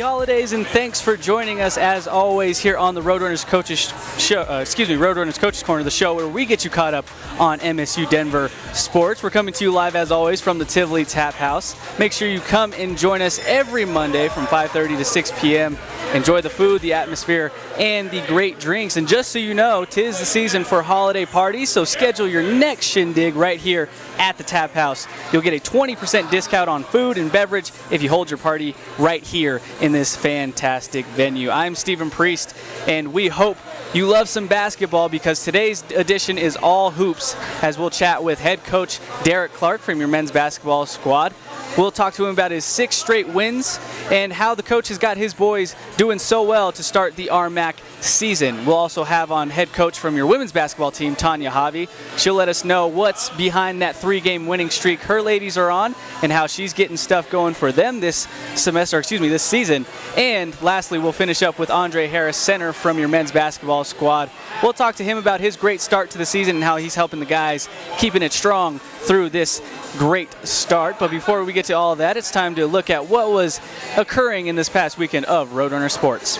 holidays, and thanks for joining us as always here on the Roadrunners Coaches Show. Roadrunners Coaches Corner, the show where we get you caught up on MSU Denver sports. We're coming to you live as always from the Tivoli Tap House. Make sure you come and join us every Monday from 5:30 to 6 p.m. Enjoy the food, the atmosphere, and the great drinks. And just so you know, 'tis the season for holiday parties, so schedule your next shindig right here at the Tap House. You'll get a 20% discount on food and beverage if you hold your party right here in this fantastic venue. I'm Stephen Priest, and we hope you love some basketball because today's edition is all hoops, as we'll chat with head coach Derrick Clark from your men's basketball squad. We'll talk to him about his 6 straight wins and how the coach has got his boys doing so well to start the RMAC season. We'll also have on head coach from your women's basketball team, Tanya Haave. She'll let us know what's behind that 3-game winning streak her ladies are on and how she's getting stuff going for them this season. And lastly, we'll finish up with Andre Harris, center from your men's basketball squad. We'll talk to him about his great start to the season and how he's helping the guys keeping it strong through this great start. But before we get to all of that, it's time to look at what was occurring in this past weekend of Roadrunner Sports.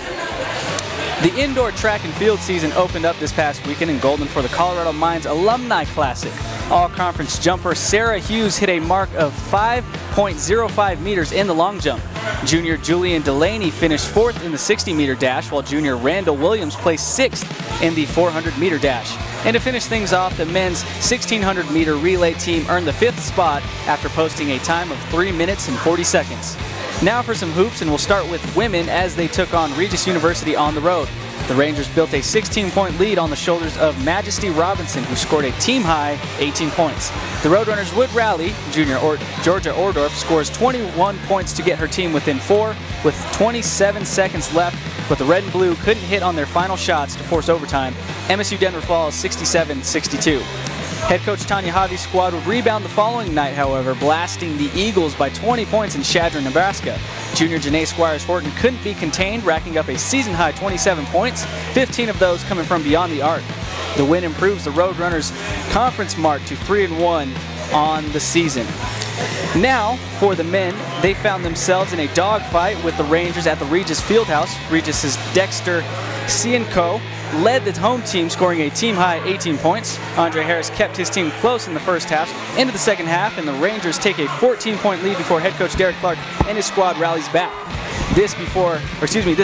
The indoor track and field season opened up this past weekend in Golden for the Colorado Mines Alumni Classic. All-conference jumper Sarah Hughes hit a mark of 5.05 meters in the long jump. Junior Julian Delaney finished 4th in the 60-meter dash, while junior Randall Williams placed 6th in the 400-meter dash. And to finish things off, the men's 1,600-meter relay team earned the 5th spot after posting a time of 3 minutes and 40 seconds. Now for some hoops, and we'll start with women as they took on Regis University on the road. The Rangers built a 16-point lead on the shoulders of Majesty Robinson, who scored a team-high 18 points. The Roadrunners would rally. Georgia Ordorf scores 21 points to get her team within 4 with 27 seconds left, but the red and blue couldn't hit on their final shots to force overtime. MSU Denver falls 67-62. Head coach Tanya Haave's squad would rebound the following night, however, blasting the Eagles by 20 points in Chadron, Nebraska. Junior Janae Squires-Horton couldn't be contained, racking up a season-high 27 points, 15 of those coming from beyond the arc. The win improves the Roadrunners' conference mark to 3-1 on the season. Now, for the men, they found themselves in a dogfight with the Rangers at the Regis Fieldhouse. Regis' Dexter Cienco led the home team, scoring a team-high 18 points. Andre Harris kept his team close in the first half. Into the second half, and the Rangers take a 14-point lead before head coach Derrick Clark and his squad rallies back. This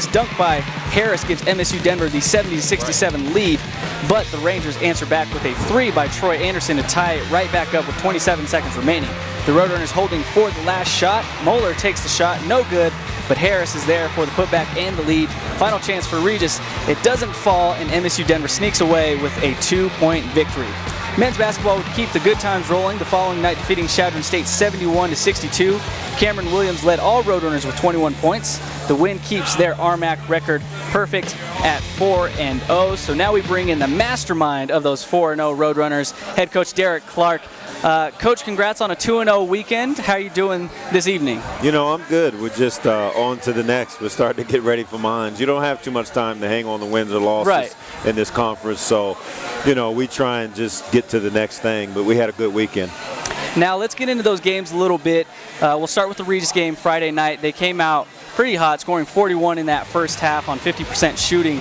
dunk by Harris gives MSU Denver the 70-67 lead, but the Rangers answer back with a 3 by Troy Anderson to tie it right back up with 27 seconds remaining. The Roadrunners holding for the last shot. Moeller takes the shot, no good, but Harris is there for the putback and the lead. Final chance for Regis. It doesn't fall, and MSU Denver sneaks away with a 2-point victory. Men's basketball would keep the good times rolling the following night, defeating Chadron State 71-62. Cameron Williams led all Roadrunners with 21 points. The win keeps their RMAC record perfect at 4-0. So now we bring in the mastermind of those 4-0 Roadrunners, head coach Derrick Clark. Coach, congrats on a 2-0 weekend. How are you doing this evening? You know, I'm good. We're just on to the next. We're starting to get ready for mines. You don't have too much time to hang on the wins or losses in this conference. So, you know, we try and just get to the next thing. But we had a good weekend. Now let's get into those games a little bit. We'll start with the Regis game Friday night. They came out pretty hot, scoring 41 in that first half on 50% shooting.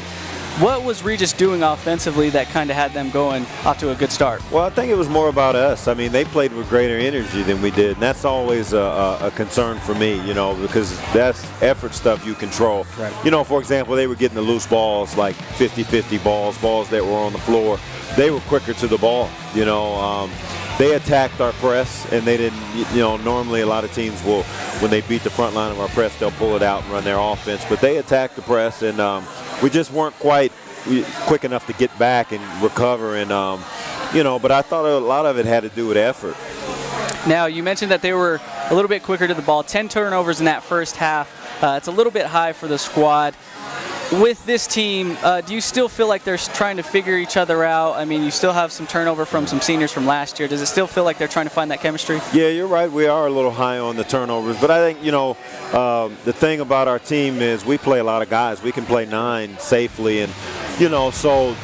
What was Regis doing offensively that kind of had them going off to a good start? Well, I think it was more about us. I mean, they played with greater energy than we did, and that's always a concern for me, you know, because that's effort stuff you control. Right. You know, for example, they were getting the loose balls, like 50-50 balls that were on the floor. They were quicker to the ball, you know. They attacked our press, and they didn't, you know, normally a lot of teams will, when they beat the front line of our press, they'll pull it out and run their offense. But they attacked the press, and we just weren't quite quick enough to get back and recover. And, you know, but I thought a lot of it had to do with effort. Now, you mentioned that they were a little bit quicker to the ball. 10 turnovers in that first half. It's a little bit high for the squad. With this team, do you still feel like they're trying to figure each other out? I mean, you still have some turnover from some seniors from last year. Does it still feel like they're trying to find that chemistry? Yeah, you're right. We are a little high on the turnovers. But I think, you know, the thing about our team is we play a lot of guys. We can play 9 safely. And, you know, so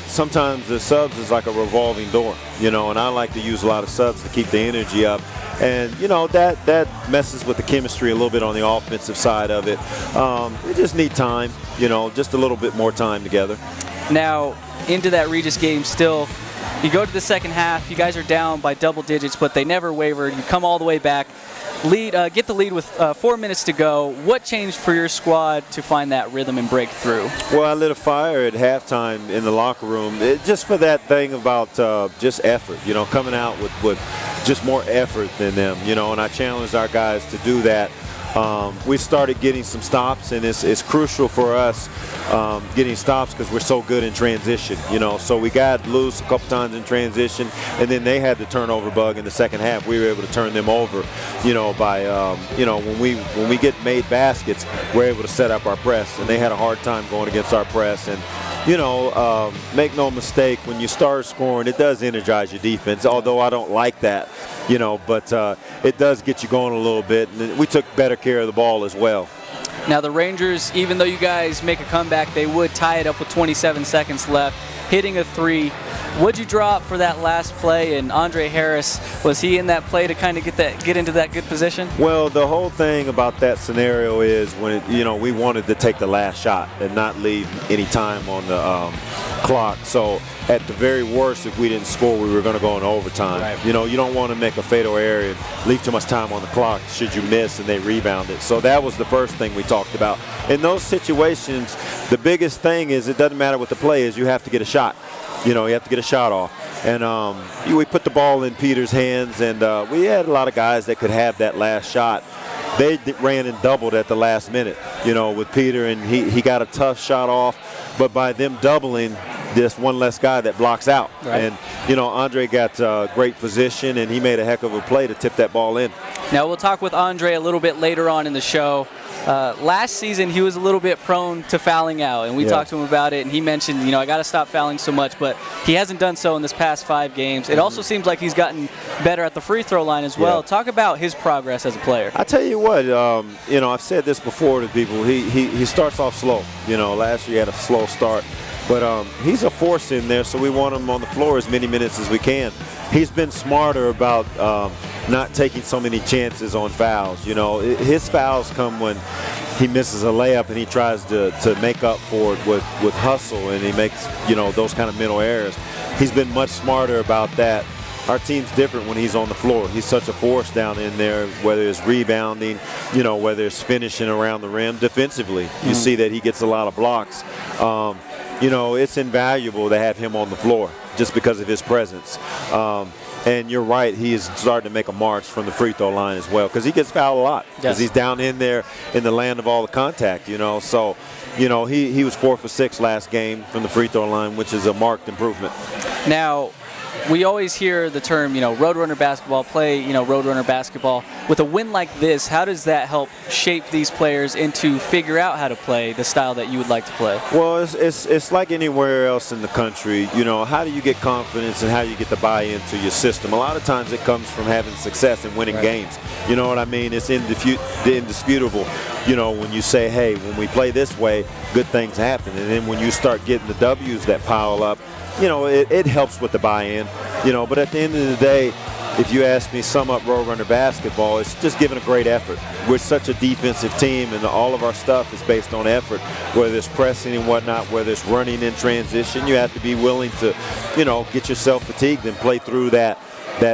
sometimes the subs is like a revolving door, you know, and I like to use a lot of subs to keep the energy up. And, you know, that messes with the chemistry a little bit on the offensive side of it. We just need time, you know, just a little bit more time together. Now, into that Regis game still, you go to the second half, you guys are down by double digits, but they never wavered. You come all the way back, get the lead with 4 minutes to go. What changed for your squad to find that rhythm and break through? Well, I lit a fire at halftime in the locker room, just for that thing about just effort, you know, coming out with just more effort than them, you know, and I challenged our guys to do that. We started getting some stops, and it's crucial for us getting stops because we're so good in transition, you know. So we got loose a couple times in transition, and then they had the turnover bug in the second half. We were able to turn them over, you know, by you know, when we get made baskets, we're able to set up our press, and they had a hard time going against our press. And you know, make no mistake, when you start scoring, it does energize your defense, although I don't like that, you know, but it does get you going a little bit, and we took better care of the ball as well. Now the Rangers, even though you guys make a comeback, they would tie it up with 27 seconds left, hitting a three. What'd you draw up for that last play? And Andre Harris, was he in that play to kind of get into that good position? Well, the whole thing about that scenario is when you know, we wanted to take the last shot and not leave any time on the clock. So at the very worst, if we didn't score, we were going to go into overtime. Right. You know, you don't want to make a fatal error and leave too much time on the clock should you miss and they rebound it. So that was the first thing we talked about. In those situations, the biggest thing is it doesn't matter what the play is, you have to get a shot. You know, you have to get a shot off. And we put the ball in Peter's hands, and we had a lot of guys that could have that last shot. They ran and doubled at the last minute, you know, with Peter, and he got a tough shot off. But by them doubling, there's one less guy that blocks out. Right. And, you know, Andre got great position, and he made a heck of a play to tip that ball in. Now, we'll talk with Andre a little bit later on in the show. Last season, he was a little bit prone to fouling out, and we talked to him about it, and he mentioned, you know, I got to stop fouling so much, but he hasn't done so in this past 5 games. It also seems like he's gotten better at the free throw line as well. Yeah. Talk about his progress as a player. I tell you what, you know, I've said this before to people. He starts off slow. You know, last year he had a slow start. But he's a force in there, so we want him on the floor as many minutes as we can. He's been smarter about not taking so many chances on fouls. You know, his fouls come when he misses a layup and he tries to make up for it with hustle, and he makes, you know, those kind of mental errors. He's been much smarter about that. Our team's different when he's on the floor. He's such a force down in there, whether it's rebounding, you know, whether it's finishing around the rim defensively. You see that he gets a lot of blocks. You know, it's invaluable to have him on the floor just because of his presence. And you're right, he is starting to make a march from the free throw line as well, because he gets fouled a lot because he's down in there in the land of all the contact, you know. So, you know, he was 4 for 6 last game from the free throw line, which is a marked improvement. Now, we always hear the term, you know, Roadrunner basketball, play, you know, Roadrunner basketball. With a win like this, how does that help shape these players into figure out how to play the style that you would like to play? Well, it's like anywhere else in the country. You know, how do you get confidence and how do you get the buy-in to your system? A lot of times it comes from having success and winning games. You know what I mean? It's indisputable, you know, when you say, hey, when we play this way, good things happen. And then when you start getting the W's that pile up, you know, it helps with the buy-in, you know. But at the end of the day, if you ask me, sum up Roadrunner basketball, it's just giving a great effort. We're such a defensive team, and all of our stuff is based on effort, whether it's pressing and whatnot, whether it's running in transition. You have to be willing to, you know, get yourself fatigued and play through that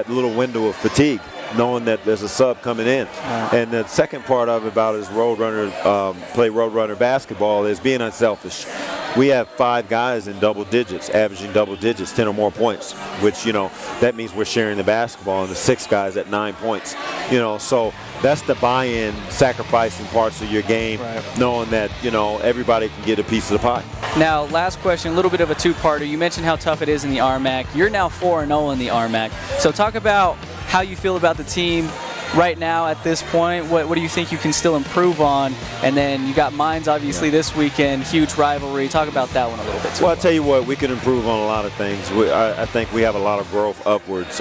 little window of fatigue, knowing that there's a sub coming in. And the second part of it about is play Roadrunner basketball is being unselfish. We have 5 guys in double digits, averaging double digits, 10 or more points, which, you know, that means we're sharing the basketball, and the 6 guys at 9 points. You know, so that's the buy-in, sacrificing parts of your game, knowing that, you know, everybody can get a piece of the pie. Now, last question, a little bit of a two-parter. You mentioned how tough it is in the RMAC. You're now 4-0 in the RMAC. So talk about how you feel about the team right now at this point. What do you think you can still improve on? And then you got Mines obviously this weekend, huge rivalry. Talk about that one a little bit too. Well, I'll tell you what, we can improve on a lot of things. I think we have a lot of growth upwards.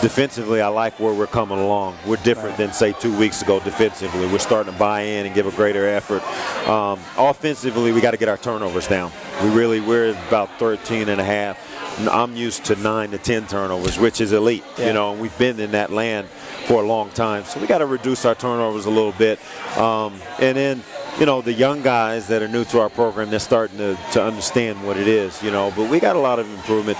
Defensively, I like where we're coming along. We're different than, say, 2 weeks ago defensively. We're starting to buy in and give a greater effort. Offensively, we got to get our turnovers down. We're about 13.5. I'm used to 9 to 10 turnovers, which is elite, you know, and we've been in that land. for a long time. So we got to reduce our turnovers a little bit. And then, the young guys that are new to our program, they're starting to understand what it is, But we got a lot of improvement.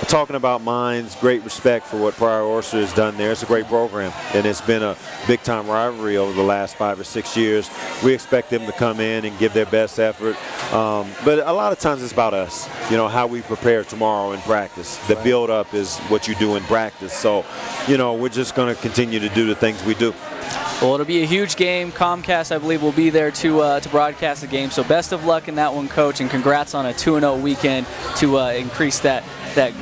Talking about Mines, great respect for what Pryor Orser has done there. It's a great program, and it's been a big-time rivalry over the last 5 or 6 years. We expect them to come in and give their best effort. But a lot of times it's about us, how we prepare tomorrow in practice. The build-up is what you do in practice. So, we're just going to continue to do the things we do. Well, it'll be a huge game. Comcast, I believe, will be there to broadcast the game. So best of luck in that one, Coach, and congrats on a 2-0 weekend to increase that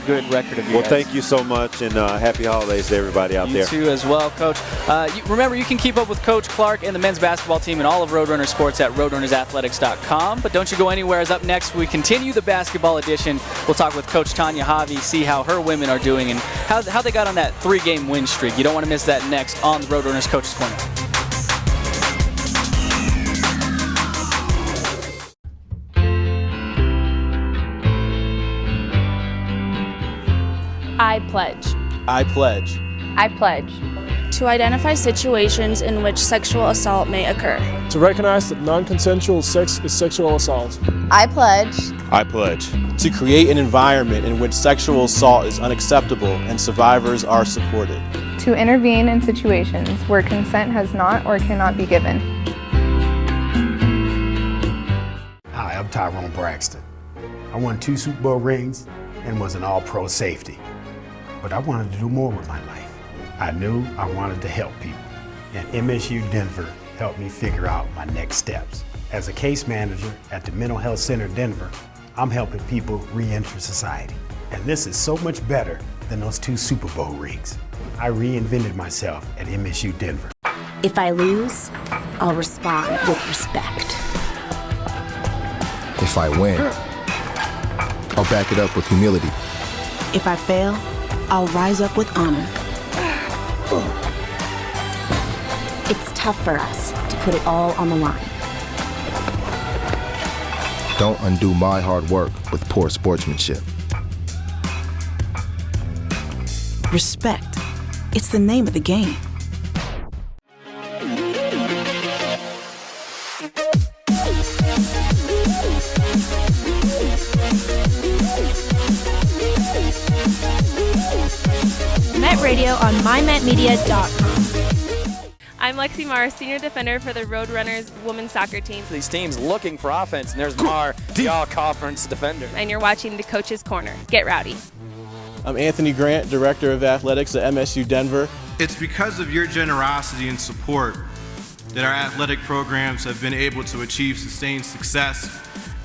good record of yours. Well, thank you so much, and happy holidays to everybody out there. You too as well, Coach. Remember, you can keep up with Coach Clark and the men's basketball team and all of Roadrunner Sports at roadrunnersathletics.com. But don't you go anywhere, as up next we continue the basketball edition. We'll talk with Coach Tanya Haave, see how her women are doing and how they got on that 3-game win streak. You don't want to miss that next on the Roadrunners Coaches Corner. I pledge. I pledge. I pledge. To identify situations in which sexual assault may occur. To recognize that non-consensual sex is sexual assault. I pledge. I pledge. To create an environment in which sexual assault is unacceptable and survivors are supported. To intervene in situations where consent has not or cannot be given. Hi, I'm Tyrone Braxton. I won 2 Super Bowl rings and was an all-pro safety. But I wanted to do more with my life. I knew I wanted to help people, and MSU Denver helped me figure out my next steps. As a case manager at the Mental Health Center Denver, I'm helping people re-enter society. And this is so much better than those 2 Super Bowl rings. I reinvented myself at MSU Denver. If I lose, I'll respond with respect. If I win, I'll back it up with humility. If I fail, I'll rise up with honor. It's tough for us to put it all on the line. Don't undo my hard work with poor sportsmanship. Respect. It's the name of the game. Met Radio on mymetmedia.com. I'm Lexi Marr, senior defender for the Roadrunners women's soccer team. These teams looking for offense, and there's Marr, the all-conference defender. And you're watching the Coaches Corner. Get rowdy. I'm Anthony Grant, Director of Athletics at MSU Denver. It's because of your generosity and support that our athletic programs have been able to achieve sustained success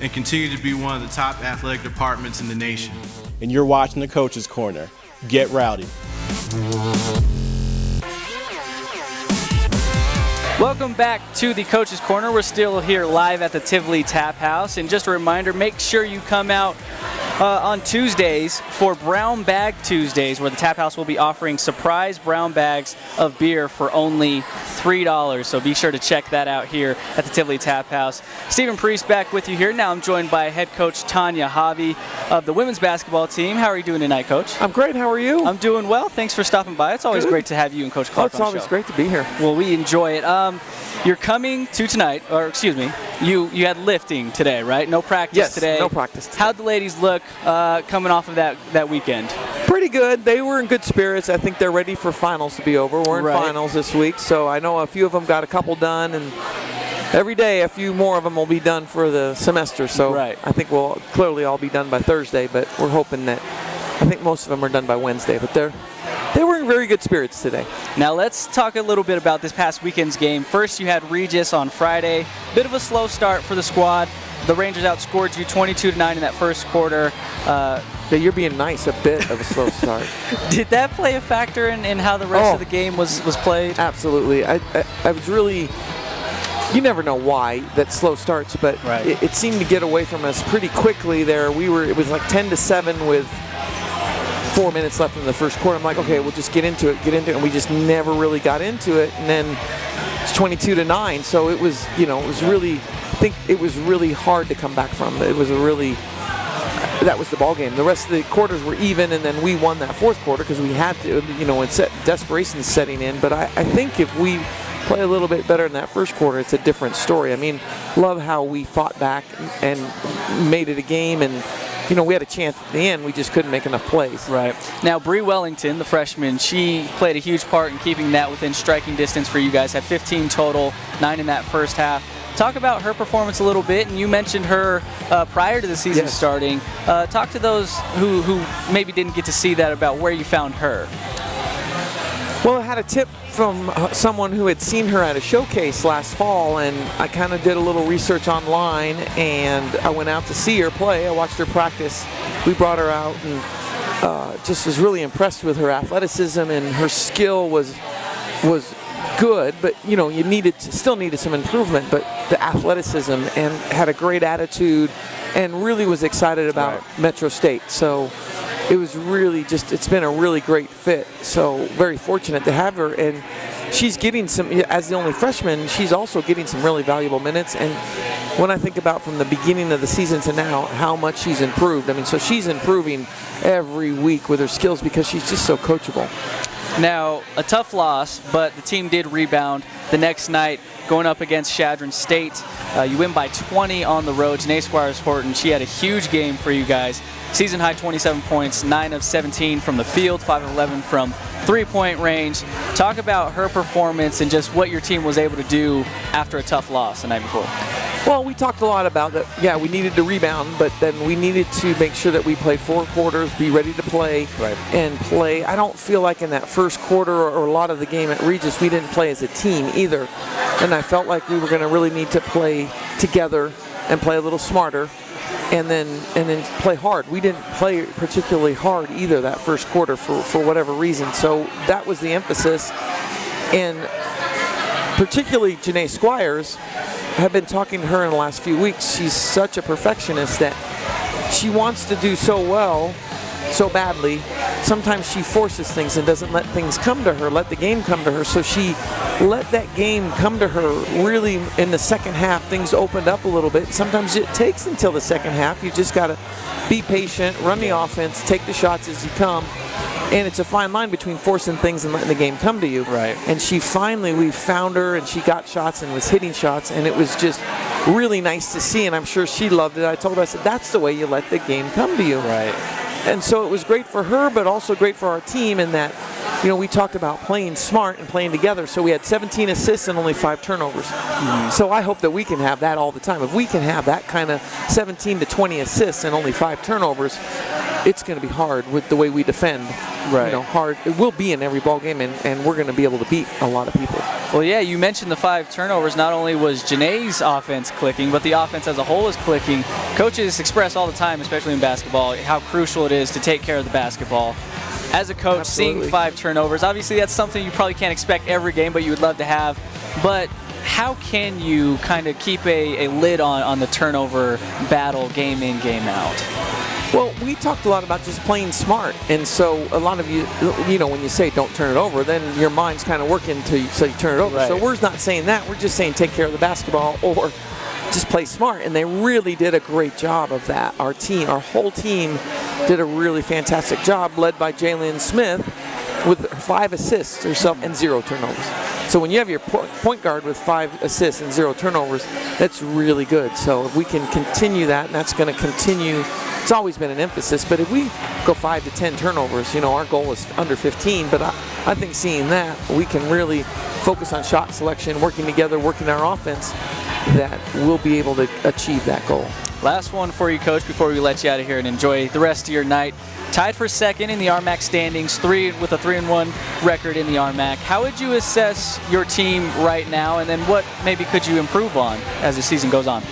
and continue to be one of the top athletic departments in the nation. And you're watching the Coaches Corner. Get rowdy. Welcome back to the Coach's Corner. We're still here live at the Tivoli Tap House. And just a reminder, make sure you come out on Tuesdays for Brown Bag Tuesdays, where the Tap House will be offering surprise brown bags of beer for only $3. So be sure to check that out here at the Tivoli Tap House. Stephen Priest back with you here. Now I'm joined by head coach Tanya Haave of the women's basketball team. How are you doing tonight, Coach? I'm great. How are you? I'm doing well. Thanks for stopping by. It's always great to have you and Coach Clark on the show. It's always great to be here. Well, we enjoy it. You're coming to tonight, or excuse me, you had lifting today, right? No practice today. Yes, no practice today. How'd the ladies look coming off of that weekend? Pretty good. They were in good spirits. I think they're ready for finals to be over. We're in finals this week, so I know a few of them got a couple done, and every day a few more of them will be done for the semester. So I think we'll clearly all be done by Thursday, but we're hoping that I think most of them are done by Wednesday. But they were in very good spirits today. Now let's talk a little bit about this past weekend's game. First, you had Regis on Friday. Bit of a slow start for the squad. The Rangers outscored you 22-9 in that first quarter. You're being nice, a bit of a slow start. Did that play a factor in how the rest of the game was played? Absolutely. I was really, you never know why that slow starts, but it seemed to get away from us pretty quickly there. It was like 10-7 with 4 minutes left in the first quarter. I'm like, okay, we'll just get into it, and we just never really got into it. And then it's 22-9, so it was, it was really, I think it was really hard to come back from. It was a really, that was the ball game. The rest of the quarters were even, and then we won that fourth quarter because we had to, desperation setting in. But I think if we play a little bit better in that first quarter, it's a different story. I mean, love how we fought back and made it a game, and we had a chance at the end. We just couldn't make enough plays. Right. Now, Bree Wellington, the freshman, she played a huge part in keeping that within striking distance for you guys. Had 15 total, 9 in that first half. Talk about her performance a little bit, and you mentioned her prior to the season starting. Talk to those who maybe didn't get to see that about where you found her. Well, I had a tip from someone who had seen her at a showcase last fall, and I kind of did a little research online, and I went out to see her play. I watched her practice. We brought her out, and just was really impressed with her athleticism, and her skill was good, but you still needed some improvement, but the athleticism, and had a great attitude, and really was excited about Metro State. So it was really it's been a really great fit. So very fortunate to have her, and she's getting some, as the only freshman, she's also getting some really valuable minutes. And when I think about from the beginning of the season to now, how much she's improved. I mean, so she's improving every week with her skills because she's just so coachable. Now, a tough loss, but the team did rebound the next night going up against Chadron State. You win by 20 on the road. Janae Squires-Horton, she had a huge game for you guys. Season high 27 points, 9 of 17 from the field, 5 of 11 from three-point range. Talk about her performance and just what your team was able to do after a tough loss the night before. Well, we talked a lot about that. Yeah, we needed to rebound, but then we needed to make sure that we played 4 quarters, be ready to play, and play. I don't feel like in that first quarter or a lot of the game at Regis, we didn't play as a team either. And I felt like we were going to really need to play together and play a little smarter, and then play hard. We didn't play particularly hard either that first quarter for whatever reason. So that was the emphasis. And particularly Janae Squires, have been talking to her in the last few weeks. She's such a perfectionist that she wants to do so well, so badly. Sometimes she forces things and doesn't let things come to her, let the game come to her. So she let that game come to her really in the second half. Things opened up a little bit. Sometimes it takes until the second half. You just got to be patient, run the offense, take the shots as you come. And it's a fine line between forcing things and letting the game come to you. Right. And we found her, and she got shots and was hitting shots, and it was just really nice to see, and I'm sure she loved it. I told her, I said, that's the way you let the game come to you. Right. And so it was great for her, but also great for our team in that, we talked about playing smart and playing together. So we had 17 assists and only 5 turnovers. Mm-hmm. So I hope that we can have that all the time. If we can have that kind of 17 to 20 assists and only 5 turnovers, it's going to be hard with the way we defend. Right. Hard. It will be in every ball game, and we're going to be able to beat a lot of people. Well, yeah, you mentioned the 5 turnovers. Not only was Janae's offense clicking, but the offense as a whole is clicking. Coaches express all the time, especially in basketball, how crucial it is to take care of the basketball. As a coach, Absolutely. seeing 5 turnovers, obviously that's something you probably can't expect every game, but you would love to have. But how can you kind of keep a lid on the turnover battle game in, game out? Well, we talked a lot about just playing smart, and so a lot of you, when you say don't turn it over, then your mind's kind of working so you turn it over. Right. So we're not saying that. We're just saying take care of the basketball or just play smart, and they really did a great job of that. Our whole team did a really fantastic job, led by Jalen Smith with 5 assists herself and 0 turnovers. So when you have your point guard with 5 assists and 0 turnovers, that's really good. So if we can continue that, and that's going to continue. It's always been an emphasis, but if we go 5 to 10 turnovers, our goal is under 15, but I think seeing that, we can really focus on shot selection, working together, working our offense, that we'll be able to achieve that goal. Last one for you, Coach, before we let you out of here and enjoy the rest of your night. Tied for second in the RMAC standings, with a 3-1 record in the RMAC. How would you assess your team right now, and then what maybe could you improve on as the season goes on?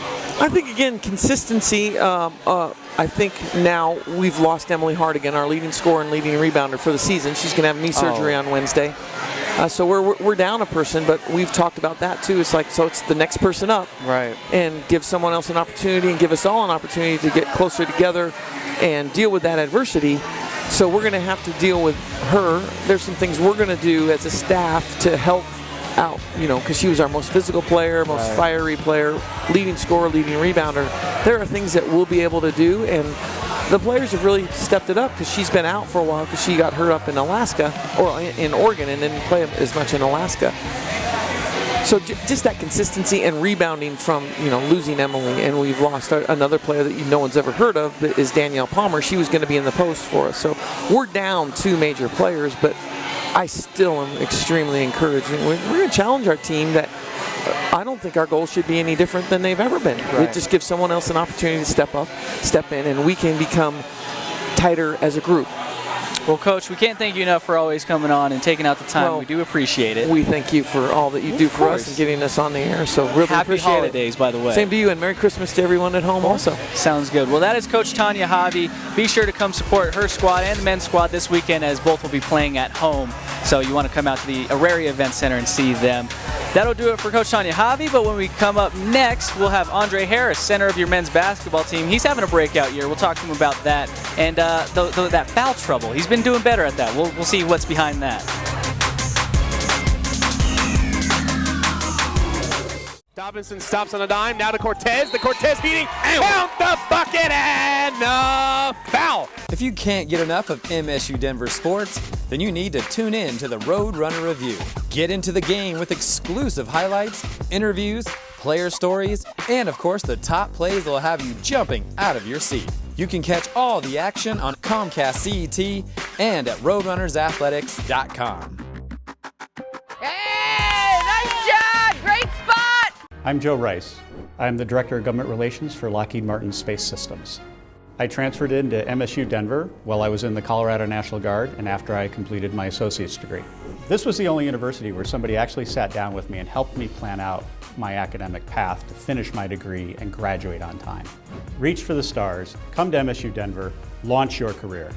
I think, again, consistency. I think now we've lost Emily Hardigan, our leading scorer and leading rebounder for the season. She's going to have knee surgery on Wednesday. So we're down a person, but we've talked about that too. It's like, so it's the next person up. Right. And give someone else an opportunity and give us all an opportunity to get closer together and deal with that adversity. So we're going to have to deal with her. There's some things we're going to do as a staff to help out, because she was our most physical player, most fiery player, leading scorer, leading rebounder. There are things that we'll be able to do, and the players have really stepped it up because she's been out for a while because she got hurt up in Alaska or in Oregon and didn't play as much in Alaska. So just that consistency and rebounding from, losing Emily, and we've lost another player that no one's ever heard of, that is Danielle Palmer. She was going to be in the post for us. So we're down 2 major players, but I still am extremely encouraged. We're going to challenge our team that I don't think our goals should be any different than they've ever been. Right. It just gives someone else an opportunity to step up, step in, and we can become tighter as a group. Well, Coach, we can't thank you enough for always coming on and taking out the time. Well, we do appreciate it. We thank you for all that you do for us and getting us on the air. So really Happy appreciate holidays, it. by the way. Same to you, and Merry Christmas to everyone at home also. Sounds good. Well, that is Coach Tanya Haave. Be sure to come support her squad and the men's squad this weekend, as both will be playing at home. So you want to come out to the Auraria Event Center and see them. That'll do it for Coach Tanya Haave, but when we come up next, we'll have Andre Harris, center of your men's basketball team. He's having a breakout year. We'll talk to him about that and that foul trouble. He's been doing better at that. We'll see what's behind that. Dobinson stops on a dime, now to Cortez. The Cortez beating, count the bucket, and foul. If you can't get enough of MSU Denver sports, then you need to tune in to the Roadrunner Review. Get into the game with exclusive highlights, interviews, player stories, and of course the top plays that will have you jumping out of your seat. You can catch all the action on Comcast CET and at RoadrunnersAthletics.com. Hey, nice shot! Great spot! I'm Joe Rice. I'm the Director of Government Relations for Lockheed Martin Space Systems. I transferred into MSU Denver while I was in the Colorado National Guard and after I completed my associate's degree. This was the only university where somebody actually sat down with me and helped me plan out my academic path to finish my degree and graduate on time. Reach for the stars, come to MSU Denver, launch your career.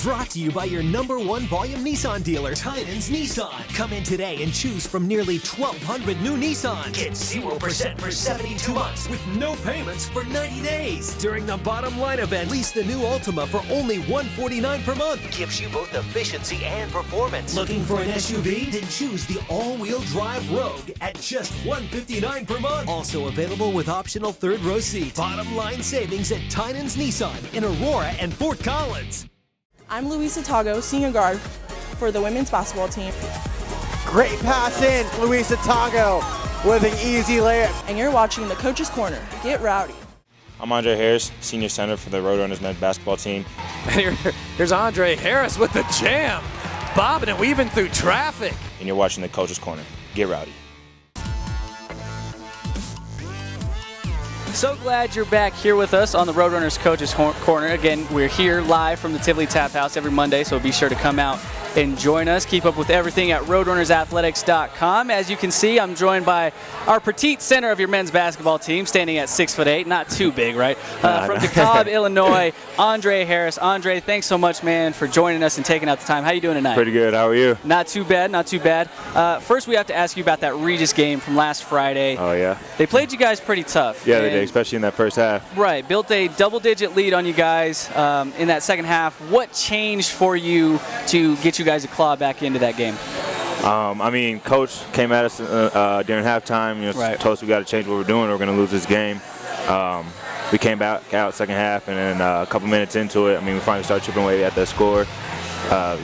Brought to you by your #1 volume Nissan dealer, Tynan's Nissan. Come in today and choose from nearly 1,200 new Nissans. Get 0% for 72 months with no payments for 90 days. During the Bottom Line event, lease the new Altima for only $149 per month. Gives you both efficiency and performance. Looking for an SUV? Then choose the all-wheel drive Rogue at just $159 per month. Also available with optional third-row seats. Bottom Line savings at Tynan's Nissan in Aurora and Fort Collins. I'm Luisa Tago, senior guard for the women's basketball team. Great pass in, Luisa Tago with an easy layup. And you're watching the Coach's Corner. Get rowdy. I'm Andre Harris, senior center for the Roadrunners men's basketball team. Here's Andre Harris with the jam, bobbing and weaving through traffic. And you're watching the Coach's Corner. Get rowdy. So glad you're back here with us on the Roadrunners Coaches Corner. Again, we're here live from the Tivoli Tap House every Monday, so be sure to come out and join us. Keep up with everything at RoadrunnersAthletics.com. As you can see, I'm joined by our petite center of your men's basketball team, standing at 6'8", not too big, right? From DeKalb, Illinois, Andre Harris. Andre, thanks so much, man, for joining us and taking out the time. How you doing tonight? Pretty good. How are you? Not too bad, not too bad. First, we have to ask you about that Regis game from last Friday. Oh, yeah? They played you guys pretty tough. Yeah, they did, especially in that first half. Right. Built a double-digit lead on you guys in that second half. What changed for you to get you guys to claw back into that game? I mean, Coach came at us during halftime. Told us we got to change what we're doing or we're going to lose this game. We came back out second half, and then a couple minutes into it, I mean, we finally started chipping away at that score.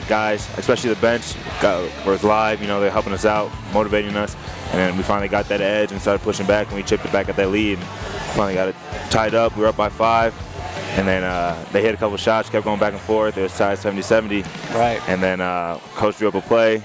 Guys, especially the bench, was live. They're helping us out, motivating us, and then we finally got that edge and started pushing back, and we chipped it back at that lead. Finally got it tied up. We were up by 5. And then they hit a couple shots, kept going back and forth. It was tied 70-70. Right. And then Coach drew up a play,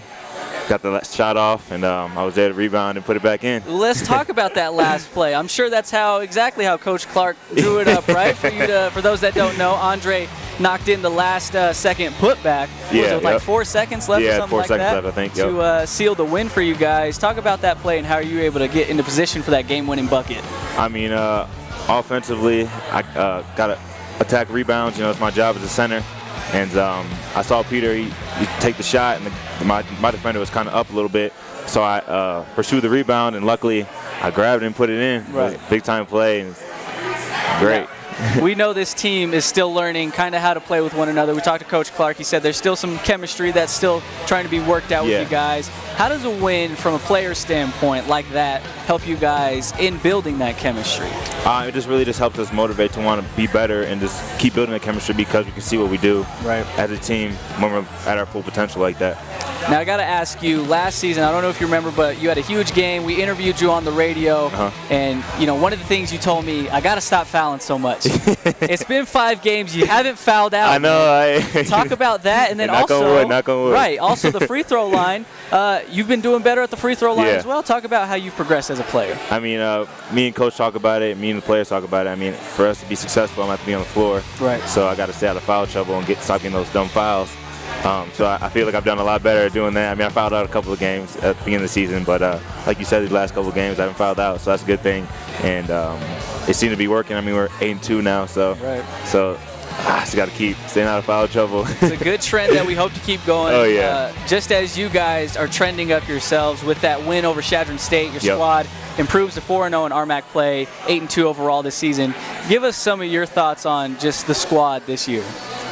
got the shot off, and I was there to rebound and put it back in. Let's talk about that last play. I'm sure that's exactly how Coach Clark drew it up, right? For those that don't know, Andre knocked in the last second putback. Was it 4 seconds left or something 4 like seconds that? left, I think. To seal the win for you guys. Talk about that play and how are you able to get into position for that game-winning bucket? I mean, offensively, I got to attack rebounds. It's my job as a center. And I saw Peter he take the shot, and my defender was kind of up a little bit. So I pursued the rebound, and luckily I grabbed it and put it in. Right. It was a big-time play. And great. we know this team is still learning kind of how to play with one another. We talked to Coach Clark. He said there's still some chemistry that's still trying to be worked out with you guys. How does a win from a player standpoint like that help you guys in building that chemistry? It just really helps us motivate to want to be better and just keep building that chemistry because we can see what we do as a team when we're at our full potential like that. Now, I got to ask you, last season, I don't know if you remember, but you had a huge game. We interviewed you on the radio, and, you know, one of the things you told me, I got to stop fouling so much. It's been 5 games. You haven't fouled out. I know. Talk about that, and then knock also, knock on wood. Right, also the free throw line. You've been doing better at the free throw line as well. Talk about how you've progressed as a player. I mean, me and Coach talk about it. Me and the players talk about it. I mean, for us to be successful, I'm going to have to be on the floor. Right. So I got to stay out of foul trouble and stop getting those dumb fouls. So I feel like I've done a lot better at doing that. I mean, I fouled out a couple of games at the beginning of the season, but like you said, these last couple of games I haven't fouled out, so that's a good thing. And it seemed to be working. I mean, we're 8-2 now, so I just got to keep staying out of foul trouble. It's a good trend that we hope to keep going. Oh, yeah. Just as you guys are trending up yourselves with that win over Chadron State, your squad improves to 4-0 in RMAC play, 8-2 overall this season. Give us some of your thoughts on just the squad this year.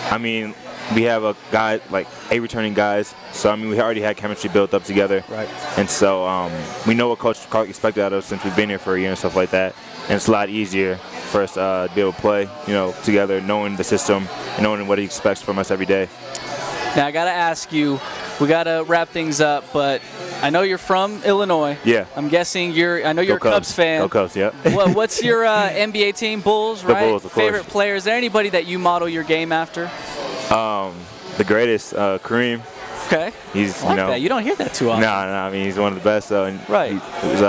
I mean, we have a guy, like 8 returning guys, so I mean we already had chemistry built up together. Right. And so we know what Coach Clark expected out of us since we've been here for a year and stuff like that. And it's a lot easier for us to be able to play, you know, together, knowing the system, and knowing what he expects from us every day. Now I gotta ask you, we gotta wrap things up, but I know you're from Illinois. Yeah. I'm guessing I know you're a Cubs fan. Go Cubs, yeah. What's your NBA team? Bulls, right? The Bulls, of course. Favorite player? Is there anybody that you model your game after? The greatest, Kareem. Okay. He's, I like that. You don't hear that too often. No, I mean, he's one of the best. Right. He's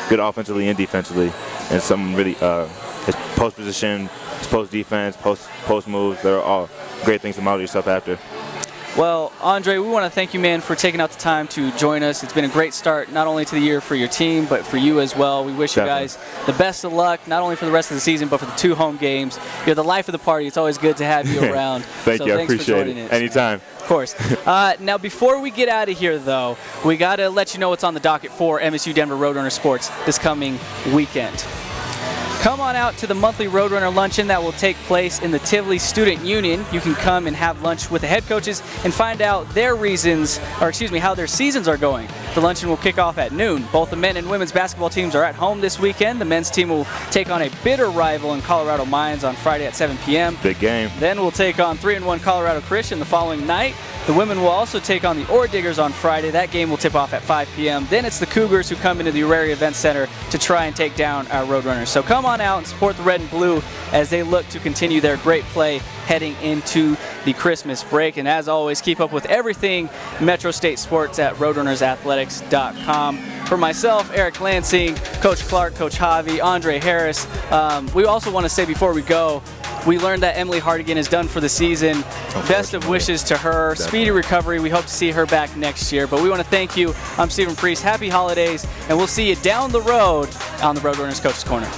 good offensively and defensively. And some really, his post position, his post defense, post moves, they're all great things to model yourself after. Well, Andre, we want to thank you, man, for taking out the time to join us. It's been a great start, not only to the year for your team, but for you as well. We wish you guys the best of luck, not only for the rest of the season, but for the 2 home games. You're the life of the party. It's always good to have you around. Thank you. I appreciate it. Anytime. Of course. Now, before we get out of here, though, we got to let you know what's on the docket for MSU Denver Roadrunner Sports this coming weekend. Come on out to the monthly Roadrunner Luncheon that will take place in the Tivoli Student Union. You can come and have lunch with the head coaches and find out how their seasons are going. The luncheon will kick off at noon. Both the men and women's basketball teams are at home this weekend. The men's team will take on a bitter rival in Colorado Mines on Friday at 7 p.m. Big game. Then we'll take on 3-1 Colorado Christian the following night. The women will also take on the Ore Diggers on Friday. That game will tip off at 5 p.m. Then it's the Cougars who come into the Auraria Event Center to try and take down our Roadrunners. So come on out and support the Red and Blue as they look to continue their great play heading into the Christmas break. And as always, keep up with everything Metro State Sports at RoadrunnersAthletics.com. For myself, Eric Lansing, Coach Clark, Coach Haave, Andre Harris, we also want to say before we go, we learned that Emily Hardigan is done for the season. Best of wishes to her. Definitely. Speedy recovery. We hope to see her back next year. But we want to thank you. I'm Stephen Priest. Happy holidays, and we'll see you down the road on the Roadrunners Coaches Corner.